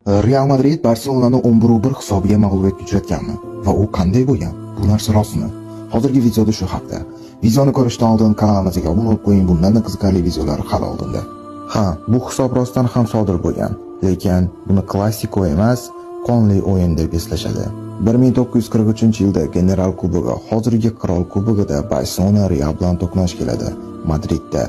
Real Madrid Barselonani 11-1 hisobiga mag'lubiyatga uchratganmi va u qanday bo'lgan? Bu narsa rostmi? Hozirgi videoda shu haqda. Videoni ko'rishdan oldin kanalimizga obuna bo'lib qo'ying, bundan qiziqarli videolar hali oldinda. Ha, bu hisob rostdan ham sodir bo'lgan, lekin buni klassiko emas, qonli o'yin deb eslashadi. 1943-yilda General Kubogi, hozirgi Qirol Kubogida Barselona Real bilan to'qnash keladi, Madridda.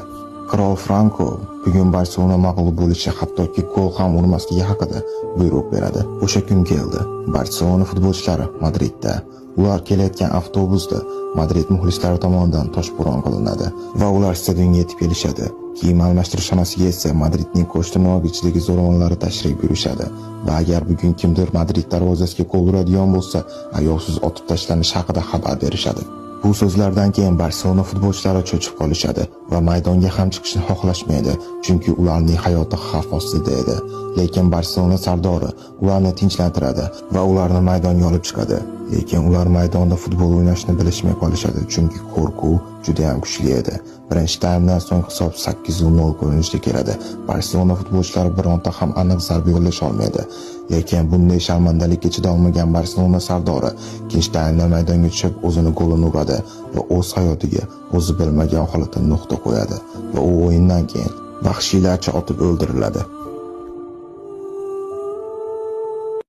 Qirol Franco bugun Barselona mag'lub bo'lishi, hattoki gol ham urmasligi haqida buyruq beradi. O'sha kun keldi. Barselona futbolchilari Madridda. Ular kelayotgan avtobusda Madrid muxlislari tomonidan toshbo'ron qilinadi va ular stadionga yetib kelishadi. Kiyim almashtirish xonasiga esa Madridning Ko'shtirnoq ichidagi zo'ravonlari tashrif buyurishadi va agar bugun kimdir Madrid darvozasiga gol uradigan bo'lsa, ayovsiz otib tashlanishi haqida xabar berishadi. Bu so'zlardan keyin Barselona futbolchilari cho'chib qolishadi va maydonga ham chiqishni xohlashmaydi, chunki ularning hayoti xavf ostida edi. Lekin Barselona sardori ularni tinchlantiradi va ularni maydonga olib chiqadi. Lekin ular maydonda futbol o'ynashni bilishmay qolishadi, chunki qo'rquv juda ham kuchli edi. Birinchi taymdan so'ng hisob 8-0 ko'rinishga keladi. Barselona futbolchilari bironta ham aniq zarba yo'llasha olmaydi. Lekin bunday sharmandalikka chidolmagan Barselona sardori ikkinchi taymda maydonga tushib o'zini golini uradi va o'z hayotiga o'zi bilmagan holatda nuqta qo'yadi va u o'yindan keyin vahshiylarcha otib o'ldiriladi.